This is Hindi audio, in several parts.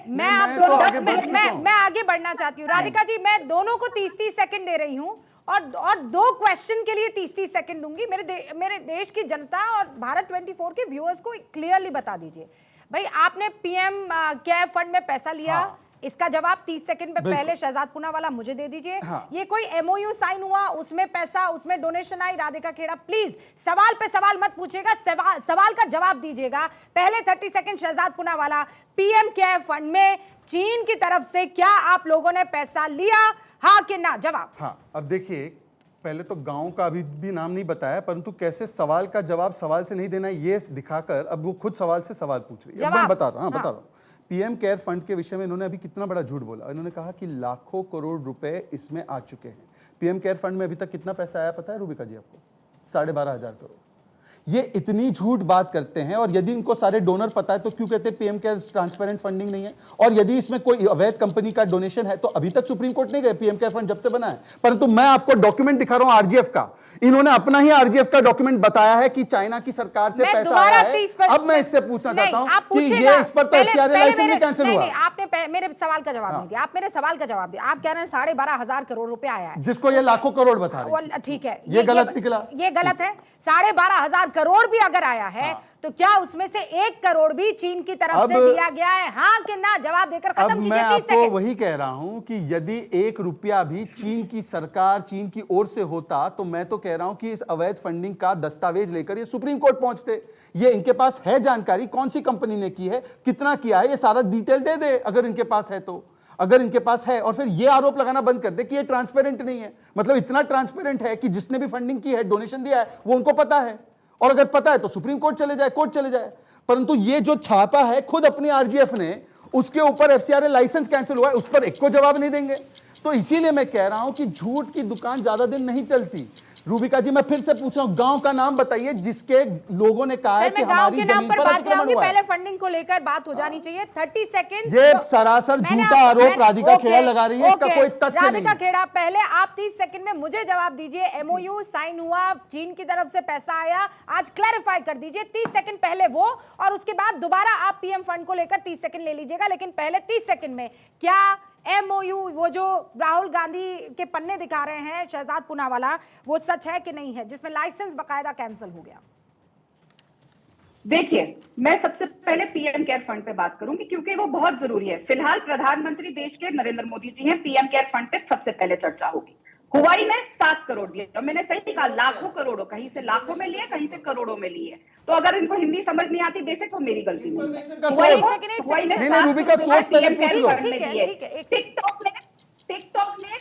मैं आगे बढ़ना चाहती हूँ राधिका जी। मैं दोनों को 30-30 सेकंड दे रही हूँ और 2 क्वेश्चन के लिए 30-30 सेकंड दूंगी। मेरे देश की जनता और भारत 24 के व्यूअर्स को क्लियरली बता दीजिए भाई, आपने पीएम केयर फंड में पैसा लिया, इसका जवाब 30 सेकंड में पहले शहजाद पूनावाला मुझे दे दीजिए। ये कोई एमओयू साइन हुआ, उसमें पैसा, उसमें डोनेशन आई। राधिका खेड़ा प्लीज सवाल पे सवाल मत पूछिएगा, सवाल का जवाब दीजिएगा। पहले 30 second Shahzad Poonawalla, PM care fund में चीन की तरफ से क्या आप लोगों ने पैसा लिया, हाँ कि ना? जवाब। हाँ, अब देखिए, पहले तो गांव का अभी भी नाम नहीं बताया, परंतु कैसे सवाल का जवाब सवाल से नहीं देना ये दिखाकर अब वो खुद सवाल से सवाल पूछ रही है। अब मैं बता रहा हूँ। पीएम केयर फंड के विषय में इन्होंने अभी कितना बड़ा झूठ बोला। इन्होंने कहा कि लाखों करोड़ रुपए इसमें आ चुके हैं। पीएम केयर फंड में अभी तक कितना पैसा आया पता है रूबिका जी आपको? 12,500 करोड़। ये इतनी झूठ बात करते हैं, और यदि इनको सारे डोनर पता है तो क्यों कहते हैं पीएम केयर ट्रांसपेरेंट फंडिंग नहीं है? और यदि इसमें कोई अवैध कंपनी का डोनेशन है तो अभी तक सुप्रीम कोर्ट नहीं गए पीएम केयर फंड जब से बना है। परंतु मैं आपको डॉक्यूमेंट दिखा रहा हूं आरजीएफ का। इन्होंने अपना ही आरजीएफ का डॉक्यूमेंट बताया है कि चाइना की सरकार से पैसा आया है। अब मैं इससे पूछना चाहता हूं कि ये इस पर तो एफसीआरए लाइसेंस भी कैंसिल हुआ। आपने मेरे सवाल का जवाब नहीं दिया। आप मेरे सवाल का जवाब दिया। आप कह रहे हैं 12,500 करोड़ रुपए आया है, जिसको ये लाखों करोड़ बता रहे हैं। ठीक है, ये गलत निकला। ये गलत है। 12,500 करोड़ भी अगर आया है तो क्या उसमें से 1 करोड़ भी चीन की तरफ से दिया गया है, हाँ कि ना? जवाब देकर खत्म कीजिए। 30 सेकंड। मैं आपको वही कह रहा हूं कि यदि 1 रुपया भी चीन की सरकार, चीन की ओर से होता तो मैं तो कह रहा हूं कि इस अवैध फंडिंग का दस्तावेज लेकर ये सुप्रीम कोर्ट पहुंचते। ये इनके पास है जानकारी, कौन सी कंपनी ने की है, कितना किया है, ये सारा डिटेल दे दे अगर इनके पास है तो। अगर इनके पास है, और फिर ये आरोप लगाना बंद कर दे कि ये ट्रांसपेरेंट नहीं है। मतलब इतना ट्रांसपेरेंट है कि जिसने भी फंडिंग की है, डोनेशन दिया है, वो उनको पता है, और अगर पता है तो सुप्रीम कोर्ट चले जाए, कोर्ट चले जाए। परंतु ये जो छापा है खुद अपनी आरजीएफ ने, उसके ऊपर एफसीआरए लाइसेंस कैंसिल हुआ है, उस पर एक को जवाब नहीं देंगे। तो इसीलिए मैं कह रहा हूं कि झूठ की दुकान ज्यादा दिन नहीं चलती। रूबिका जी, मैं फिर से पूछ रहा हूं, गांव का नाम बताइए जिसके लोगों ने कहा है कि हमारी जमीन पर अतिक्रमण हुआ है। पहले फंडिंग को लेकर बात हो जानी चाहिए। 30 सेकंड। ये सरासर झूठा आरोप राधिका खेड़ा लगा रही है, इसका कोई तथ्य नहीं। राधिका खेड़ा, पहले आप 30 सेकंड में मुझे जवाब दीजिए। एमओयू साइन हुआ, चीन की तरफ से पैसा आया, आज क्लैरिफाई कर दीजिए। 30 सेकंड पहले वो, और उसके बाद दोबारा आप पीएम फंड को लेकर 30 सेकंड ले लीजिएगा। लेकिन पहले 30 सेकंड में क्या एमओयू, वो जो राहुल गांधी के पन्ने दिखा रहे हैं शहजाद पूनावाला, वो सच है कि नहीं है, जिसमें लाइसेंस बकायदा कैंसिल हो गया? देखिए, मैं सबसे पहले पीएम केयर फंड पे बात करूंगी क्योंकि वो बहुत जरूरी है। फिलहाल प्रधानमंत्री देश के नरेंद्र मोदी जी हैं। पीएम केयर फंड पे सबसे पहले चर्चा होगी। हुवाई ने 7 करोड़ दिए, तो मैंने सही कहा, लाखों करोड़ों, कहीं से लाखों में लिए, कहीं से करोड़ों में लिए। तो अगर इनको हिंदी समझ नहीं आती बेसिक, तो मेरी गलती नहीं है। टिकटॉक ने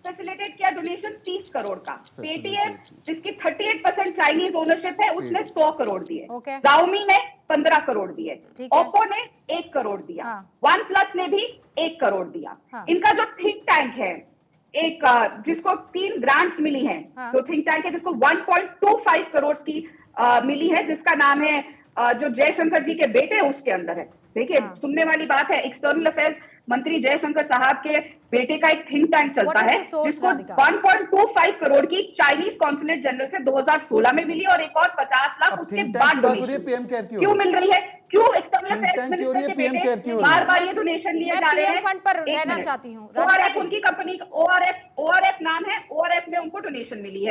फैसिलिटेट किया डोनेशन 30 करोड़ का। पेटीएम, जिसकी 38% चाइनीज ओनरशिप है, उसने 100 करोड़ दिए। Xiaomi ने 15 करोड़ दिए। ओप्पो ने 1 करोड़ दिया। वन प्लस ने भी 1 करोड़ दिया। इनका जो थिंक टैंक है, एक जिसको 3 ग्रांट्स मिली हैं, जो थिंक टैंक है जिसको 1.25 करोड़ की मिली है, जिसका नाम है जो जयशंकर जी के बेटे उसके अंदर है। देखिए, सुनने वाली बात है, एक्सटर्नल अफेयर्स मंत्री जयशंकर साहब के बेटे का एक थिंक टैंक चलता है जिसको 1.25 करोड़ की चाइनीज कॉन्सुलेट जनरल से 2016 में मिली, और एक और 50 लाख उसके बाद डोनेशन क्यों मिल रही है? क्यों एक्सटर्नल अफेयर्स मिनिस्टर के बेटे बार-बार ये डोनेशन लिए जा रहे हैं? फंड पर रहना चाहती हूँ। ओआरएफ उनकी कंपनी का, ओआरएफ नाम है, ओआरएफ में उनको डोनेशन मिली है।